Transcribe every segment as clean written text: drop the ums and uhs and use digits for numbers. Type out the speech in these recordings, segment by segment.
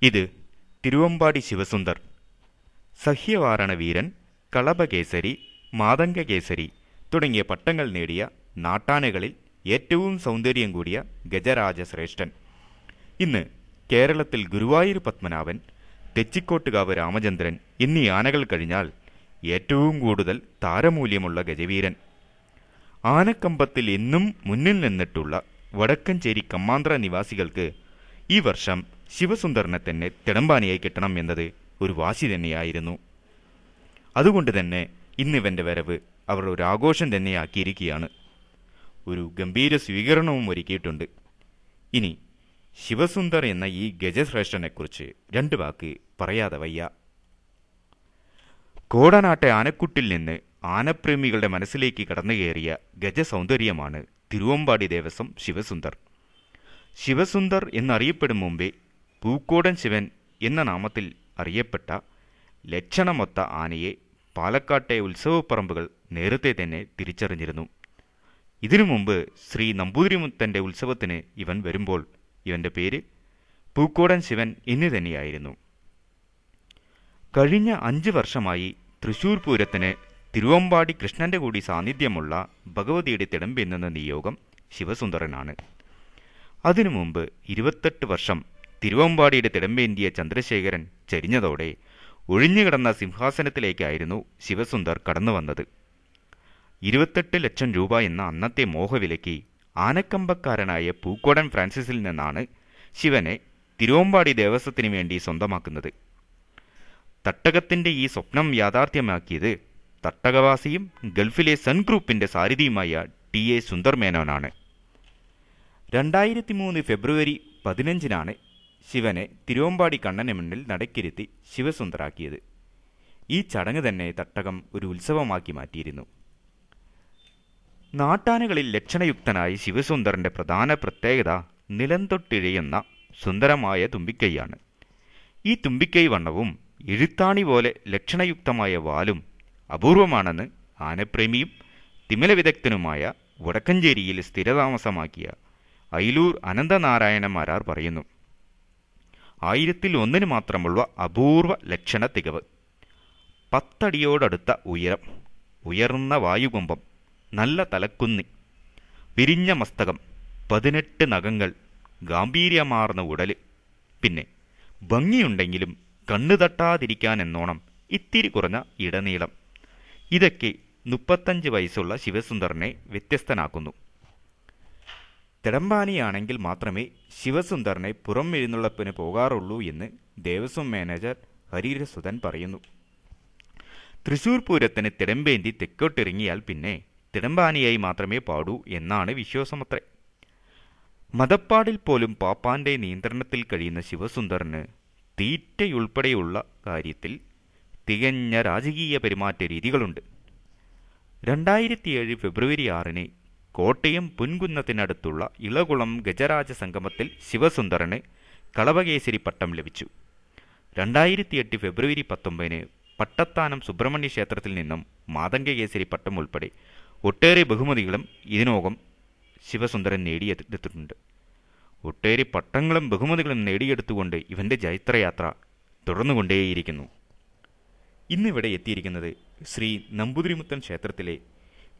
ഇത് തിരുവമ്പാടി ശിവസുന്ദർ, സഹ്യവാരണ വീരൻ, കളഭകേസരി, മാതംഗകേസരി തുടങ്ങിയ പട്ടങ്ങൾ നേടിയ നാട്ടാനകളിൽ ഏറ്റവും സൗന്ദര്യം കൂടിയ ഗജരാജശ്രേഷ്ഠൻ. ഇന്ന് കേരളത്തിൽ ഗുരുവായൂർ പത്മനാഭൻ, തെച്ചിക്കോട്ടുകാവ് രാമചന്ദ്രൻ എന്നീ ആനകൾ കഴിഞ്ഞാൽ ഏറ്റവും കൂടുതൽ താരമൂല്യമുള്ള ഗജവീരൻ. ആനക്കമ്പത്തിൽ എന്നും മുന്നിൽ നിന്നിട്ടുള്ള വടക്കഞ്ചേരി കമ്മാന്ത്ര നിവാസികൾക്ക് ഈ വർഷം ശിവസുന്ദറിനെ തന്നെ തിടമ്പാനിയായി കിട്ടണം എന്നത് ഒരു വാശി തന്നെയായിരുന്നു. അതുകൊണ്ട് തന്നെ ഇന്നിവൻ്റെ വരവ് അവർ ഒരു ആഘോഷം തന്നെയാക്കിയിരിക്കുകയാണ്. ഒരു ഗംഭീര സ്വീകരണവും ഒരുക്കിയിട്ടുണ്ട്. ഇനി ശിവസുന്ദർ എന്ന ഈ ഗജശ്രേഷ്ഠനെക്കുറിച്ച് രണ്ട് വാക്ക് പറയാതെ വയ്യ. കോടനാട്ടെ ആനക്കുട്ടിൽ നിന്ന് ആനപ്രേമികളുടെ മനസ്സിലേക്ക് കടന്നുകയറിയ ഗജസൗന്ദര്യമാണ് തിരുവമ്പാടി ദേവസ്വം ശിവസുന്ദർ. ശിവസുന്ദർ എന്നറിയപ്പെടും മുമ്പേ പൂക്കോടൻ ശിവൻ എന്ന നാമത്തിൽ അറിയപ്പെട്ട ലക്ഷണമൊത്ത ആനയെ പാലക്കാട്ടെ ഉത്സവപ്പറമ്പുകൾ നേരത്തെ തന്നെ തിരിച്ചറിഞ്ഞിരുന്നു. ഇതിനു മുമ്പ് ശ്രീ നമ്പൂതിരിമുത്തൻ്റെ ഉത്സവത്തിന് ഇവൻ വരുമ്പോൾ ഇവൻ്റെ പേര് പൂക്കോടൻ ശിവൻ എന്നു തന്നെയായിരുന്നു. കഴിഞ്ഞ 5 വർഷമായി തൃശൂർ പൂരത്തിന് തിരുവമ്പാടി കൃഷ്ണന്റെ കൂടി സാന്നിധ്യമുള്ള ഭഗവതിയുടെ തിടമ്പെന്നുന്ന നിയോഗം ശിവസുന്ദരനാണ്. അതിനു മുമ്പ് 28 വർഷം തിരുവമ്പാടിയുടെ തിടമ്പേന്തിയ ചന്ദ്രശേഖരൻ ചരിഞ്ഞതോടെ ഒഴിഞ്ഞുകിടന്ന സിംഹാസനത്തിലേക്കായിരുന്നു ശിവസുന്ദർ കടന്നു വന്നത്. 28 ലക്ഷം രൂപ എന്ന അന്നത്തെ മോഹവിലയ്ക്ക് ആനക്കമ്പക്കാരനായ പൂക്കോടൻ ഫ്രാൻസിസിൽ നിന്നാണ് ശിവനെ തിരുവമ്പാടി ദേവസ്വത്തിനു വേണ്ടി സ്വന്തമാക്കുന്നത്. തട്ടകത്തിൻ്റെ ഈ സ്വപ്നം യാഥാർത്ഥ്യമാക്കിയത് തട്ടകവാസിയും ഗൾഫിലെ സൺ ഗ്രൂപ്പിൻ്റെ സാരഥിയുമായ ടി.എ. സുന്ദർ മേനോനാണ്. 2003 ഫെബ്രുവരി 15-നാണ് ശിവനെ തിരുവമ്പാടി കണ്ണന് മുന്നിൽ നടക്കിരുത്തി ശിവസുന്ദറാക്കിയത്. ഈ ചടങ്ങ് തന്നെ തട്ടകം ഒരു ഉത്സവമാക്കി മാറ്റിയിരുന്നു. നാട്ടാനകളിൽ ലക്ഷണയുക്തനായ ശിവസുന്ദറിൻ്റെ പ്രധാന പ്രത്യേകത നിലംതൊട്ടിഴയുന്ന സുന്ദരമായ തുമ്പിക്കൈയാണ്. ഈ തുമ്പിക്കൈ വണ്ണവും എഴുത്താണി പോലെ ലക്ഷണയുക്തമായ വാലും അപൂർവമാണെന്ന് ആനപ്രേമിയും തിമില വിദഗ്ധനുമായ വടക്കഞ്ചേരിയിൽ സ്ഥിരതാമസമാക്കിയ അയിലൂർ അനന്തനാരായണ മാരാർ പറയുന്നു. 1000-1 മാത്രമുള്ള അപൂർവ ലക്ഷണ തികവ്, 10 അടിയോടടുത്ത ഉയരം, ഉയർന്ന വായുകുംഭം, നല്ല തലക്കുന്നി, വിരിഞ്ഞ മസ്തകം, 18 നഖങ്ങൾ, ഗാംഭീര്യമാർന്ന ഉടല്, പിന്നെ ഭംഗിയുണ്ടെങ്കിലും കണ്ണു തട്ടാതിരിക്കാൻ എന്നോണം ഇത്തിരി കുറഞ്ഞ ഇടനീളം. ഇതൊക്കെ 35 വയസ്സുള്ള ശിവസുന്ദറിനെ വ്യത്യസ്തനാക്കുന്നു. തിടമ്പാനിയാണെങ്കിൽ മാത്രമേ ശിവസുന്ദറിനെ പുറം എഴുന്നള്ളപ്പിന് പോകാറുള്ളൂ എന്ന് ദേവസ്വം മാനേജർ ഹരിരസുധൻ പറയുന്നു. തൃശൂർ പൂരത്തിന് തിടമ്പേന്തി തെക്കോട്ടിറങ്ങിയാൽ പിന്നെ തിടമ്പാനിയായി മാത്രമേ പാടൂ എന്നാണ് വിശ്വാസമത്രേ. മതപ്പാടിൽ പോലും പാപ്പാന്റെ നിയന്ത്രണത്തിൽ കഴിയുന്ന ശിവസുന്ദറിന് തീറ്റയുൾപ്പെടെയുള്ള കാര്യത്തിൽ തികഞ്ഞ രാജകീയ പെരുമാറ്റ രീതികളുണ്ട്. 2007 ഫെബ്രുവരി 6-ന് കോട്ടയം പുൻകുന്നത്തിനടുത്തുള്ള ഇളകുളം ഗജരാജ സംഗമത്തിൽ ശിവസുന്ദറിന് കളഭകേസരി പട്ടം ലഭിച്ചു. 2008 ഫെബ്രുവരി 19-ന് പട്ടത്താനം സുബ്രഹ്മണ്യ ക്ഷേത്രത്തിൽ നിന്നും മാതംഗകേസരി പട്ടം ഉൾപ്പെടെ ഒട്ടേറെ ബഹുമതികളും ഇതിനോകം ശിവസുന്ദരൻ നേടിയെടുത്തിട്ടുണ്ട്. ഒട്ടേറെ പട്ടങ്ങളും ബഹുമതികളും നേടിയെടുത്തുകൊണ്ട് ഇവൻ്റെ ജൈത്രയാത്ര തുടർന്നുകൊണ്ടേയിരിക്കുന്നു. ഇന്നിവിടെ എത്തിയിരിക്കുന്നത് ശ്രീ നമ്പൂതിരിമുത്തൻ ക്ഷേത്രത്തിലെ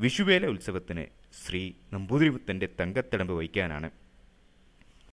വിഷുവേല ഉത്സവത്തിന് ശ്രീ നമ്പൂതിരിമുത്തൻ്റെ തങ്കത്തിടമ്പ് വഹിക്കാനാണ്.